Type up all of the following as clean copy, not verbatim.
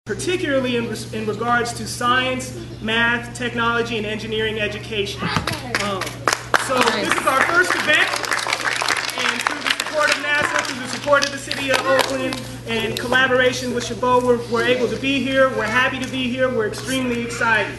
particularly in regards to science, math, technology, and engineering education. So this is our first event, and through the support of NASA, through the support of the City of Oakland, and collaboration with Chabot, we're able to be here. We're happy to be here. We're extremely excited.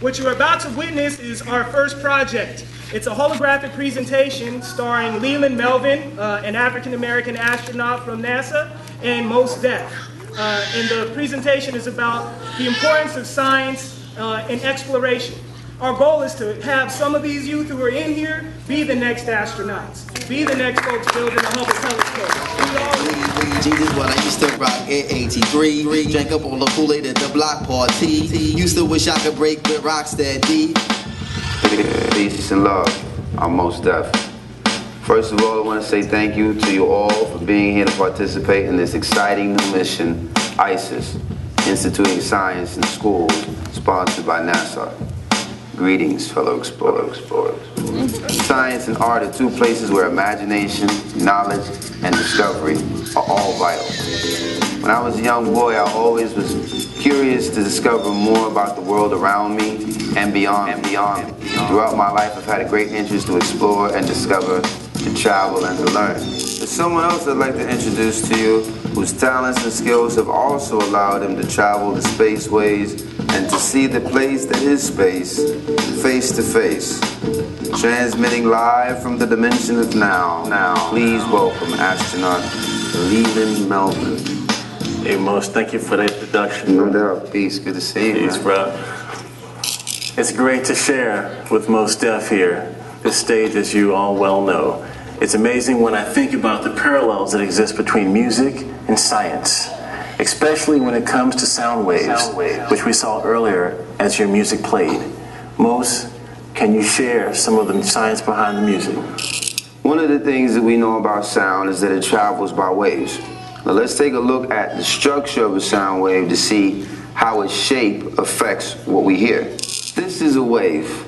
What you're about to witness is our first project. It's a holographic presentation starring Leland Melvin, an African-American astronaut from NASA, and I.S.I.S. And the presentation is about the importance of science and exploration. Our goal is to have some of these youth who are in here be the next astronauts, be the next folks building the Hubble telescope. Jesus, what I used to rock at 83. Drank up on the Kool-Aid at the block party. Used to wish I could break with Rocksteady. Peace and love. I'm most deaf. First of all, I want to say thank you to you all for being here to participate in this exciting new mission, I.S.I.S, Instituting Science in Schools, sponsored by NASA. Greetings, fellow explorers. Science and art are two places where imagination, knowledge, and discovery are all vital. When I was a young boy, I always was curious to discover more about the world around me and beyond. Throughout my life, I've had a great interest to explore and discover, to travel and to learn. There's someone else I'd like to introduce to you whose talents and skills have also allowed him to travel the spaceways and to see the place that is space, face to face. Transmitting live from the dimension of now, please welcome astronaut Leland Melvin. Hey, Most, thank you for the introduction. No doubt. Peace. Good to see you. Peace, bro. It's great to share with Most Def here. This stage, as you all well know. It's amazing when I think about the parallels that exist between music and science, especially when it comes to sound waves, which we saw earlier as your music played. Most, can you share some of the science behind the music? One of the things that we know about sound is that it travels by waves. Now let's take a look at the structure of a sound wave to see how its shape affects what we hear. This is a wave.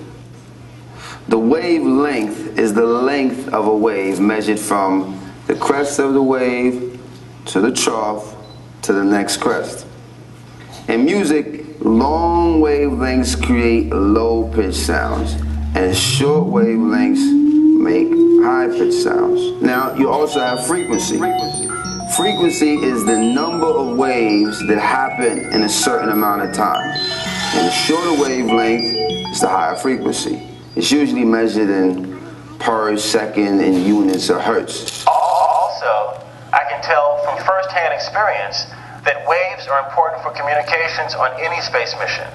The wavelength is the length of a wave measured from the crest of the wave to the trough to the next crest. In music, long wavelengths create low-pitched sounds, and short wavelengths make high-pitched sounds. Now, you also have frequency. Frequency is the number of waves that happen in a certain amount of time. And the shorter wavelength is the higher frequency. It's usually measured in per second in units of hertz. Also, I can tell from first-hand experience that waves are important for communications on any space mission.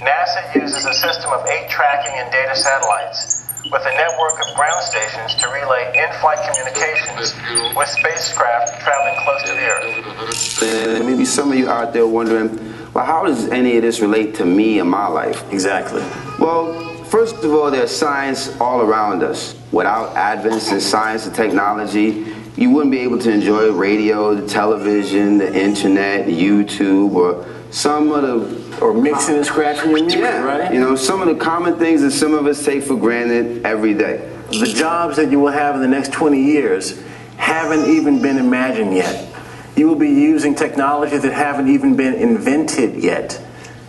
NASA uses a system of 8 tracking and data satellites with a network of ground stations to relay in-flight communications with spacecraft traveling close to the Earth. Maybe some of you out there wondering, well, how does any of this relate to me and my life? Exactly. Well, first of all, there's science all around us. Without advances in science and technology, you wouldn't be able to enjoy radio, the television, the internet, YouTube, or some of the... Or mixing and scratching your music, right? You know, some of the common things that some of us take for granted every day. The jobs that you will have in the next 20 years haven't even been imagined yet. You will be using technology that haven't even been invented yet.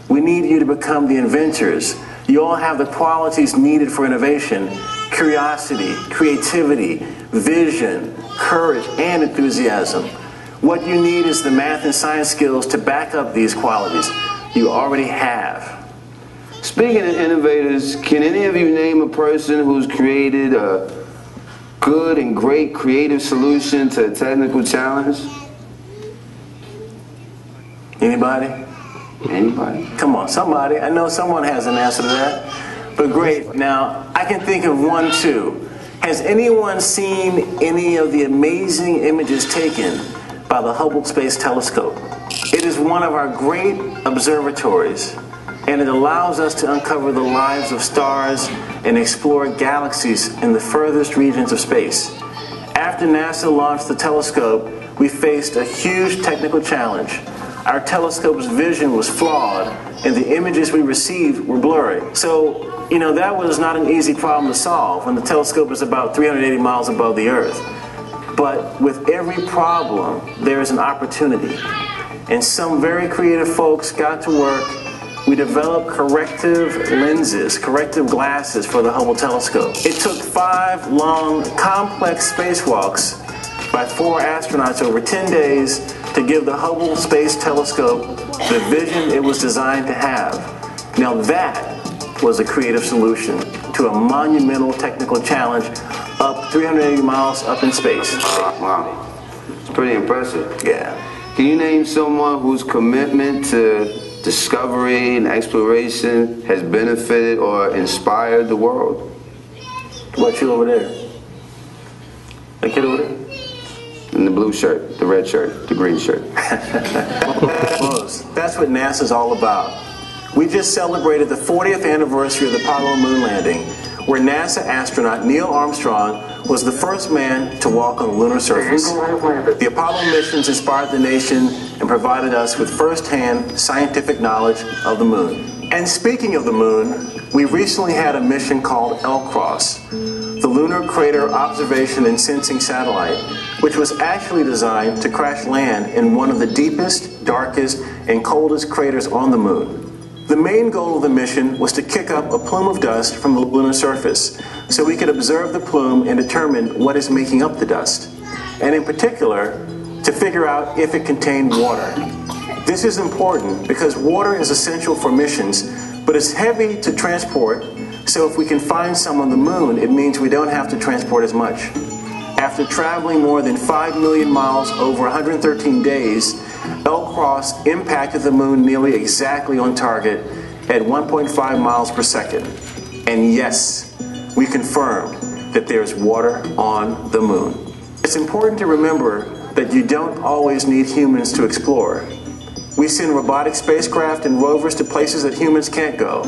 We need you to become the inventors. You all have the qualities needed for innovation: curiosity, creativity, vision, courage, and enthusiasm. What you need is the math and science skills to back up these qualities. You already have. Speaking of innovators, can any of you name a person who's created a good and great creative solution to a technical challenge? Anybody? Anybody? Come on, somebody. I know someone has an answer to that. But great. Now, I can think of one too. Has anyone seen any of the amazing images taken by the Hubble Space Telescope? It is one of our great observatories, and it allows us to uncover the lives of stars and explore galaxies in the furthest regions of space. After NASA launched the telescope, we faced a huge technical challenge. Our telescope's vision was flawed, and the images we received were blurry. So, you know, that was not an easy problem to solve when the telescope is about 380 miles above the Earth. But with every problem, there is an opportunity. and some very creative folks got to work. We developed corrective lenses, corrective glasses for the Hubble telescope. It took 5 long, complex spacewalks by 4 astronauts over 10 days to give the Hubble Space Telescope the vision it was designed to have. Now that was a creative solution to a monumental technical challenge up 380 miles up in space. Wow. It's pretty impressive. Yeah. Can you name someone whose commitment to discovery and exploration has benefited or inspired the world? What, you over there? That kid over there? In the blue shirt, the red shirt, the green shirt. That's what NASA's all about. We just celebrated the 40th anniversary of the Apollo moon landing, where NASA astronaut Neil Armstrong was the first man to walk on the lunar surface. The Apollo missions inspired the nation and provided us with first-hand scientific knowledge of the moon. And speaking of the moon, we recently had a mission called I.S.I.S, the Lunar Crater Observation and Sensing Satellite, which was actually designed to crash land in one of the deepest, darkest, and coldest craters on the moon. The main goal of the mission was to kick up a plume of dust from the lunar surface so we could observe the plume and determine what is making up the dust, and in particular, to figure out if it contained water. This is important because water is essential for missions, but it's heavy to transport, so if we can find some on the moon, it means we don't have to transport as much. After traveling more than 5 million miles over 113 days, I.S.I.S impacted the moon nearly exactly on target at 1.5 miles per second. And yes, we confirmed that there's water on the moon. It's important to remember that you don't always need humans to explore. We send robotic spacecraft and rovers to places that humans can't go.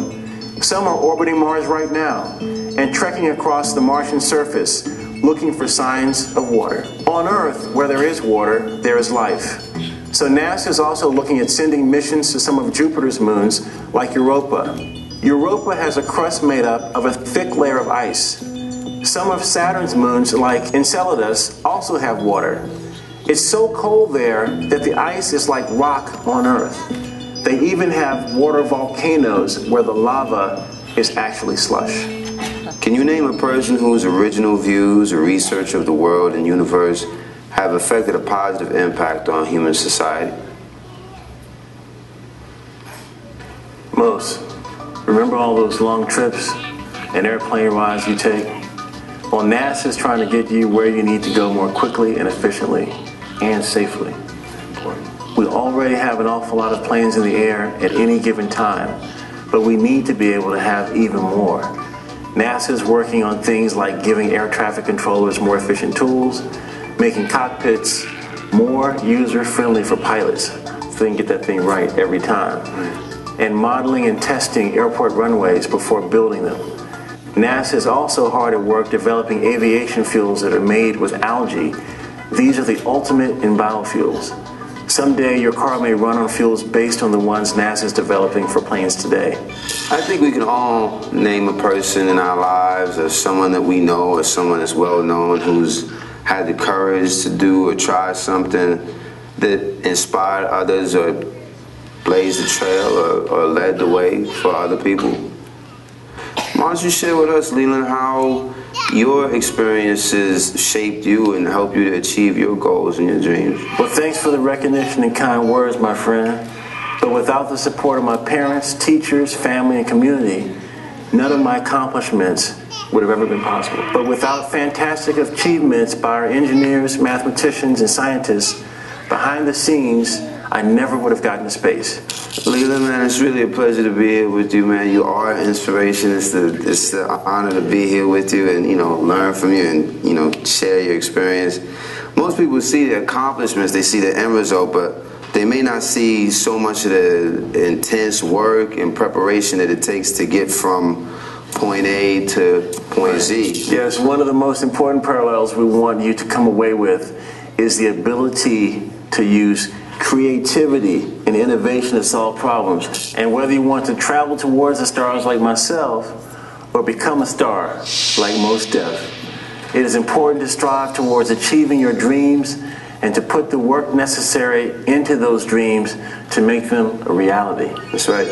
Some are orbiting Mars right now and trekking across the Martian surface looking for signs of water. On Earth, where there is water, there is life. So NASA is also looking at sending missions to some of Jupiter's moons, like Europa. Europa has a crust made up of a thick layer of ice. Some of Saturn's moons, like Enceladus, also have water. It's so cold there that the ice is like rock on Earth. They even have water volcanoes where the lava is actually slush. Can you name a person whose original views or research of the world and universe have affected a positive impact on human society? Most. Remember all those long trips and airplane rides you take? Well, NASA's trying to get you where you need to go more quickly and efficiently and safely. We already have an awful lot of planes in the air at any given time, but we need to be able to have even more. NASA's working on things like giving air traffic controllers more efficient tools, making cockpits more user-friendly for pilots so they can get that thing right every time, and modeling and testing airport runways before building them. NASA is also hard at work developing aviation fuels that are made with algae. These are the ultimate in biofuels. Someday your car may run on fuels based on the ones NASA is developing for planes today. I think we can all name a person in our lives, or someone that we know, or someone that's well known who's had the courage to do or try something that inspired others or blazed the trail or led the way for other people. Why don't you share with us, Leland, how your experiences shaped you and helped you to achieve your goals and your dreams? Well, thanks for the recognition and kind words, my friend. But without the support of my parents, teachers, family, and community, none of my accomplishments would have ever been possible. But without fantastic achievements by our engineers, mathematicians, and scientists behind the scenes, I never would have gotten to space. Leland, man, it's really a pleasure to be here with you, man. You are an inspiration. It's the honor to be here with you and, learn from you and, share your experience. Most people see the accomplishments, they see the end result, but they may not see so much of the intense work and preparation that it takes to get from point A to point Z. Yes, one of the most important parallels we want you to come away with is the ability to use creativity and innovation to solve problems. And whether you want to travel towards the stars like myself or become a star like Mos Def, it is important to strive towards achieving your dreams and to put the work necessary into those dreams to make them a reality. That's right.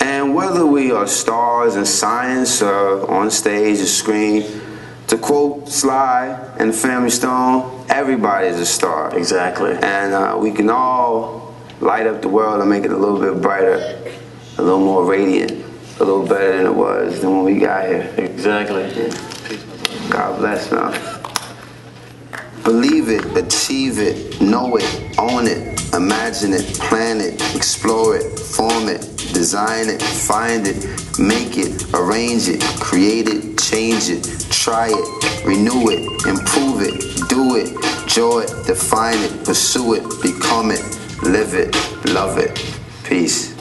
And whether we are stars in science or on stage or screen, to quote Sly and Family Stone, everybody is a star. Exactly. And we can all light up the world and make it a little bit brighter, a little more radiant, a little better than it was than when we got here. Exactly. Yeah. God bless, man. Believe it, achieve it, know it, own it, imagine it, plan it, explore it, form it, design it, find it, make it, arrange it, create it, change it, try it, renew it, improve it, do it, draw it, define it, pursue it, become it, live it, love it. Peace.